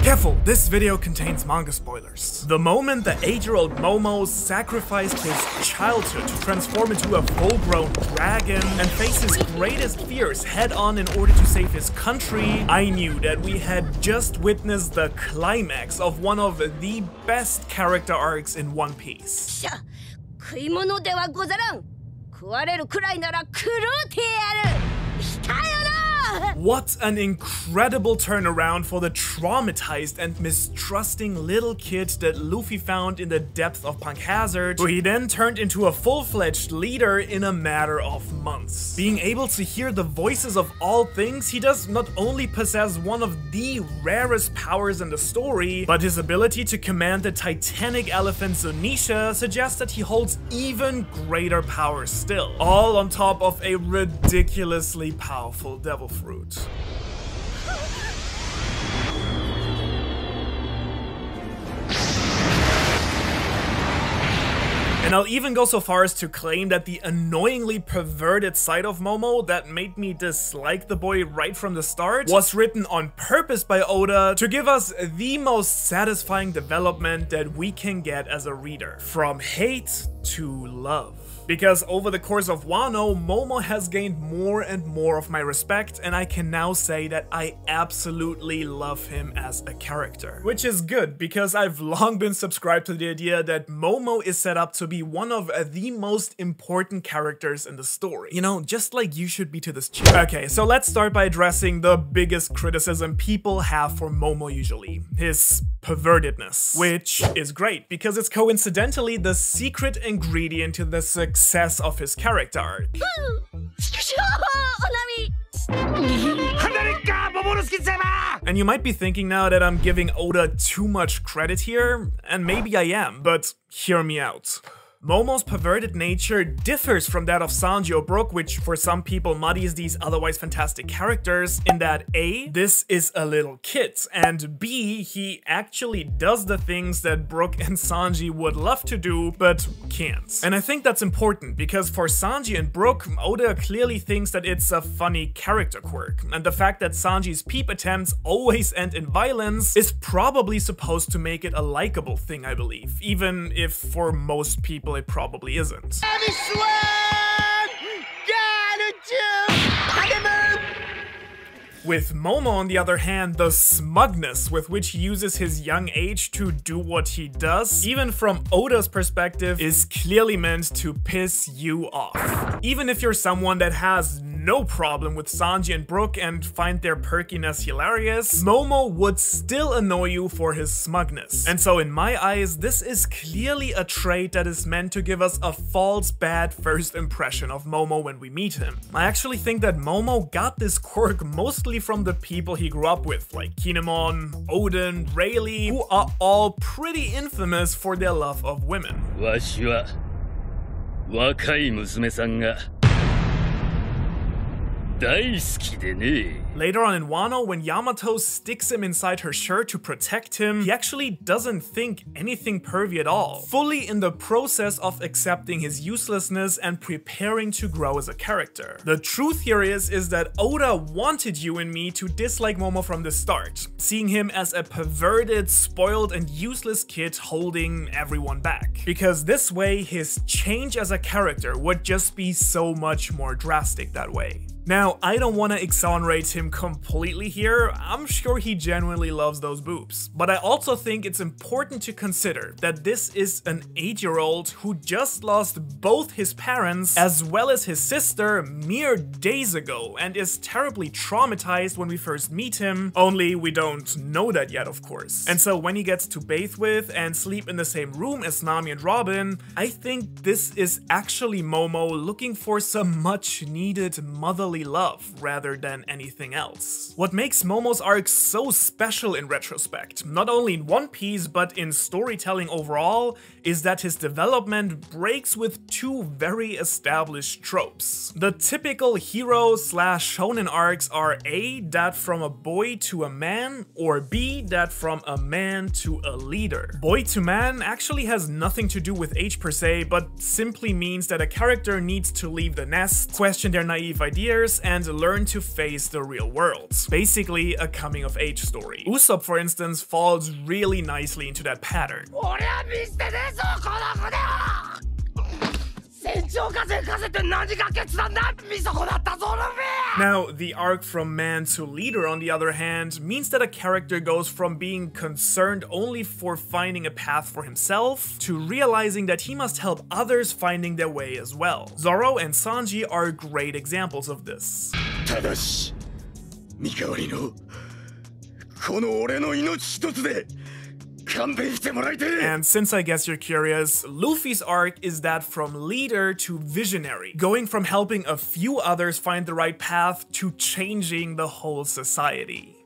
Careful, this video contains manga spoilers. The moment the 8-year-old Momo sacrificed his childhood to transform into a full-grown dragon and face his greatest fears head-on in order to save his country, I knew that we had just witnessed the climax of one of the best character arcs in One Piece. 食い物ではござらん。食われるくらいなら狂うてやる。したよな。 What an incredible turnaround for the traumatized and mistrusting little kid that Luffy found in the depths of Punk Hazard, who he then turned into a full-fledged leader in a matter of months. Being able to hear the voices of all things, he does not only possess one of the rarest powers in the story, but his ability to command the titanic elephant Zunisha suggests that he holds even greater power still, all on top of a ridiculously powerful devil fruit. And I'll even go so far as to claim that the annoyingly perverted side of Momo that made me dislike the boy right from the start was written on purpose by Oda to give us the most satisfying development that we can get as a reader. From hate to love. Because over the course of Wano, Momo has gained more and more of my respect, and I can now say that I absolutely love him as a character. Which is good, because I've long been subscribed to the idea that Momo is set up to be one of the most important characters in the story. You know, just like you should be to this channel. Okay, so let's start by addressing the biggest criticism people have for Momo usually. His pervertedness. Which is great, because it's coincidentally the secret ingredient to the success of his character arc. And you might be thinking now that I'm giving Oda too much credit here, and maybe I am, but hear me out. Momo's perverted nature differs from that of Sanji or Brook, which for some people muddies these otherwise fantastic characters, in that A, this is a little kid, and B, he actually does the things that Brook and Sanji would love to do, but can't. And I think that's important, because for Sanji and Brook, Oda clearly thinks that it's a funny character quirk, and the fact that Sanji's peep attempts always end in violence is probably supposed to make it a likable thing, I believe, even if for most people it probably isn't. With Momo, on the other hand, the smugness with which he uses his young age to do what he does, even from Oda's perspective, is clearly meant to piss you off. Even if you're someone that has no problem with Sanji and Brook and find their perkiness hilarious, Momo would still annoy you for his smugness. And so in my eyes, this is clearly a trait that is meant to give us a false bad first impression of Momo when we meet him. I actually think that Momo got this quirk mostly from the people he grew up with, like Kinemon, Odin, Rayleigh, who are all pretty infamous for their love of women. Later on in Wano, when Yamato sticks him inside her shirt to protect him, he actually doesn't think anything pervy at all, fully in the process of accepting his uselessness and preparing to grow as a character. The truth here is that Oda wanted you and me to dislike Momo from the start, seeing him as a perverted, spoiled, and useless kid holding everyone back. Because this way, his change as a character would just be so much more drastic that way. Now, I don't want to exonerate him completely here, I'm sure he genuinely loves those boobs. But I also think it's important to consider that this is an 8-year-old who just lost both his parents as well as his sister mere days ago and is terribly traumatized when we first meet him, only we don't know that yet, of course. And so when he gets to bathe with and sleep in the same room as Nami and Robin, I think this is actually Momo looking for some much needed motherly love rather than anything else. What makes Momo's arc so special in retrospect, not only in One Piece but in storytelling overall, is that his development breaks with two very established tropes. The typical hero/shonen arcs are A, that from a boy to a man, or B, that from a man to a leader. Boy to man actually has nothing to do with age per se, but simply means that a character needs to leave the nest, question their naive ideas, others and learn to face the real world. Basically a coming-of-age story. Usopp, for instance, falls really nicely into that pattern. Now, the arc from man to leader, on the other hand, means that a character goes from being concerned only for finding a path for himself to realizing that he must help others finding their way as well. Zoro and Sanji are great examples of this. And since I guess you're curious, Luffy's arc is that from leader to visionary, going from helping a few others find the right path to changing the whole society.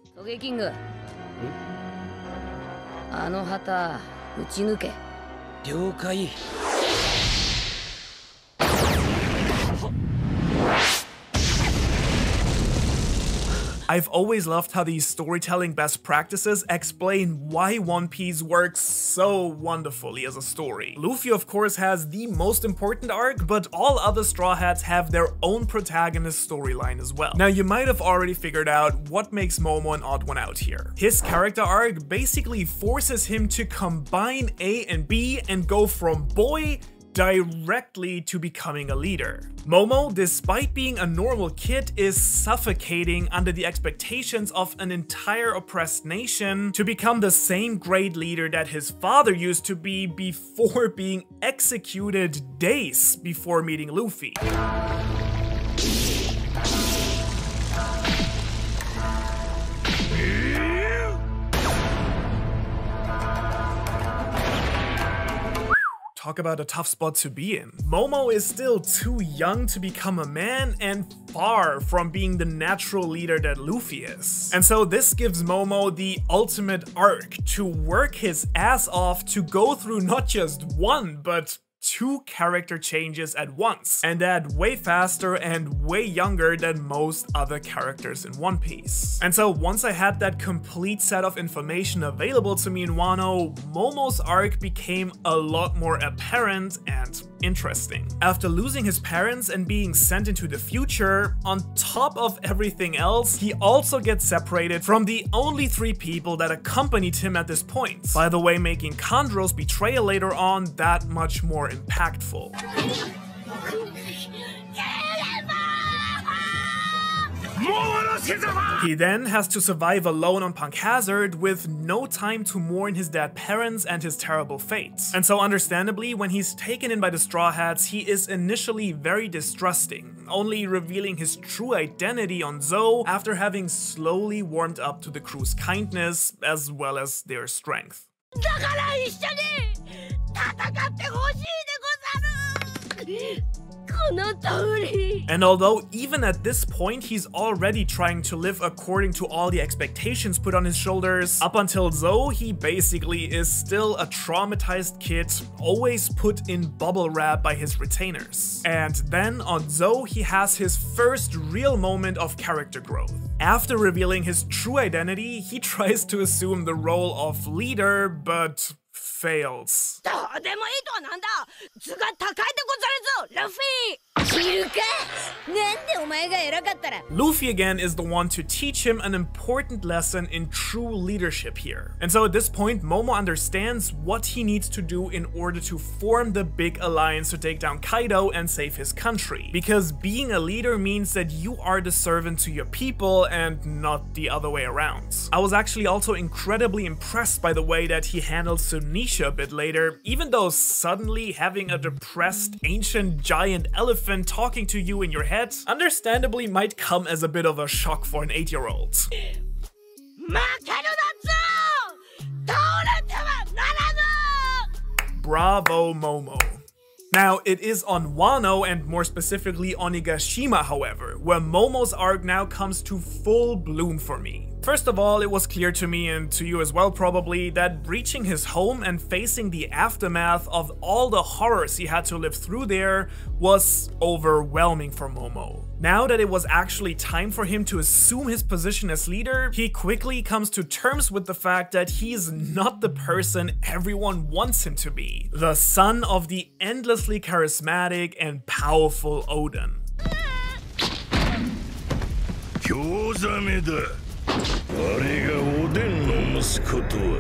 I've always loved how these storytelling best practices explain why One Piece works so wonderfully as a story. Luffy, of course, has the most important arc, but all other Straw Hats have their own protagonist storyline as well. Now, you might have already figured out what makes Momo an odd one out here. His character arc basically forces him to combine A and B and go from boy directly to becoming a leader. Momo, despite being a normal kid, is suffocating under the expectations of an entire oppressed nation to become the same great leader that his father used to be before being executed days before meeting Luffy. Talk about a tough spot to be in. Momo is still too young to become a man and far from being the natural leader that Luffy is. And so this gives Momo the ultimate arc to work his ass off to go through not just one, but 2 character changes at once, and that way faster and way younger than most other characters in One Piece. And so once I had that complete set of information available to me in Wano, Momo's arc became a lot more apparent and interesting. After losing his parents and being sent into the future, on top of everything else, he also gets separated from the only 3 people that accompanied him at this point. By the way, making Kandro's betrayal later on that much more impactful. He then has to survive alone on Punk Hazard with no time to mourn his dead parents and his terrible fate. And so understandably, when he's taken in by the Straw Hats, he is initially very distrusting, only revealing his true identity on Zou after having slowly warmed up to the crew's kindness as well as their strength. And although even at this point he's already trying to live according to all the expectations put on his shoulders, up until Zou he basically is still a traumatized kid, always put in bubble wrap by his retainers. And then on Zou he has his first real moment of character growth. After revealing his true identity, he tries to assume the role of leader, but fails. Luffy again is the one to teach him an important lesson in true leadership here. And so at this point, Momo understands what he needs to do in order to form the big alliance to take down Kaido and save his country. Because being a leader means that you are the servant to your people and not the other way around. I was actually also incredibly impressed by the way that he handled Shin'ichirō a bit later, even though suddenly having a depressed ancient giant elephant talking to you in your head understandably might come as a bit of a shock for an 8-year-old. Bravo, Momo. Now, it is on Wano, and more specifically Onigashima, however, where Momo's arc now comes to full bloom for me. First of all, it was clear to me, and to you as well probably, that reaching his home and facing the aftermath of all the horrors he had to live through there was overwhelming for Momo. Now that it was actually time for him to assume his position as leader, he quickly comes to terms with the fact that he's not the person everyone wants him to be. The son of the endlessly charismatic and powerful Oden.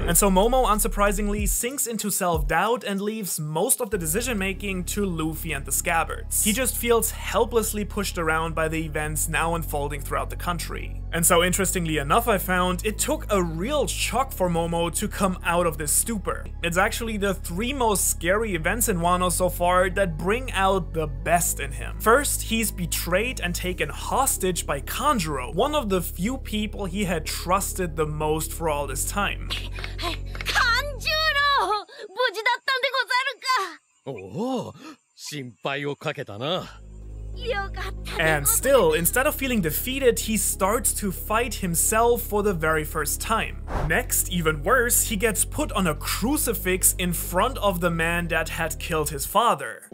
And so Momo, unsurprisingly, sinks into self-doubt and leaves most of the decision-making to Luffy and the Scabbards. He just feels helplessly pushed around by the events now unfolding throughout the country. And so, interestingly enough, I found it took a real shock for Momo to come out of this stupor. It's actually the 3 most scary events in Wano so far that bring out the best in him. First, he's betrayed and taken hostage by Kanjuro, one of the few people he had trusted the most for all this time. Kanjuro! 無事だったんでござるか。おお、心配をかけたな。 And still, instead of feeling defeated, he starts to fight himself for the very first time. Next, even worse, he gets put on a crucifix in front of the man that had killed his father.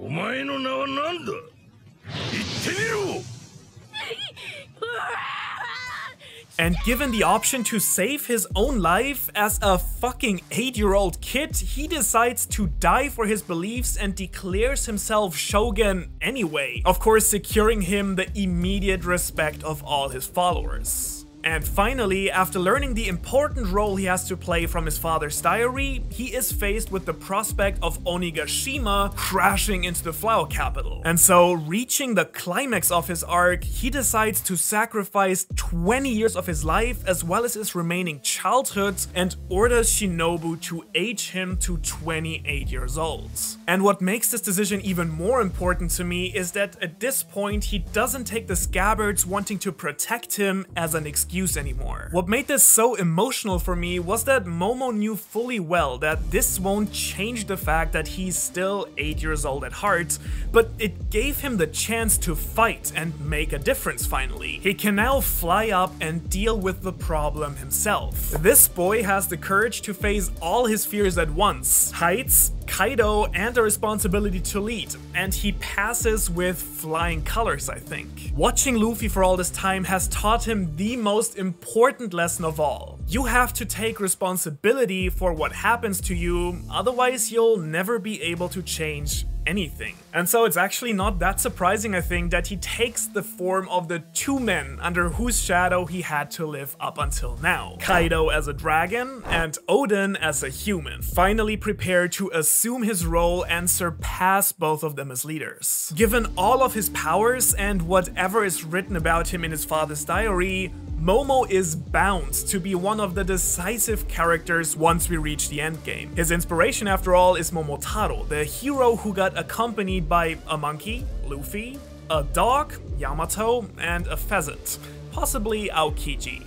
And given the option to save his own life, as a fucking 8-year-old kid, he decides to die for his beliefs and declares himself shogun anyway, of course securing him the immediate respect of all his followers. And finally, after learning the important role he has to play from his father's diary, he is faced with the prospect of Onigashima crashing into the flower capital. And so, reaching the climax of his arc, he decides to sacrifice 20 years of his life as well as his remaining childhood and orders Shinobu to age him to 28 years old. And what makes this decision even more important to me is that at this point he doesn't take the Scabbards wanting to protect him as an excuse anymore. What made this so emotional for me was that Momo knew fully well that this won't change the fact that he's still 8 years old at heart, but it gave him the chance to fight and make a difference finally. He can now fly up and deal with the problem himself. This boy has the courage to face all his fears at once: heights, Kaido, and the responsibility to lead, and he passes with flying colors, I think. Watching Luffy for all this time has taught him the most important lesson of all. You have to take responsibility for what happens to you, otherwise you'll never be able to change anything. And so it's actually not that surprising, I think, that he takes the form of the 2 men under whose shadow he had to live up until now. Kaido as a dragon and Oden as a human, finally prepared to assume his role and surpass both of them as leaders. Given all of his powers and whatever is written about him in his father's diary, Momo is bound to be one of the decisive characters once we reach the endgame. His inspiration, after all, is Momotaro, the hero who got accompanied by a monkey, Luffy, a dog, Yamato, and a pheasant, possibly Aokiji.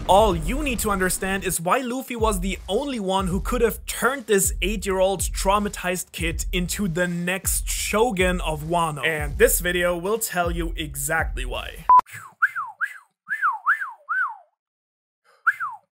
All you need to understand is why Luffy was the only one who could have turned this 8-year-old traumatized kid into the next shogun of Wano. And this video will tell you exactly why.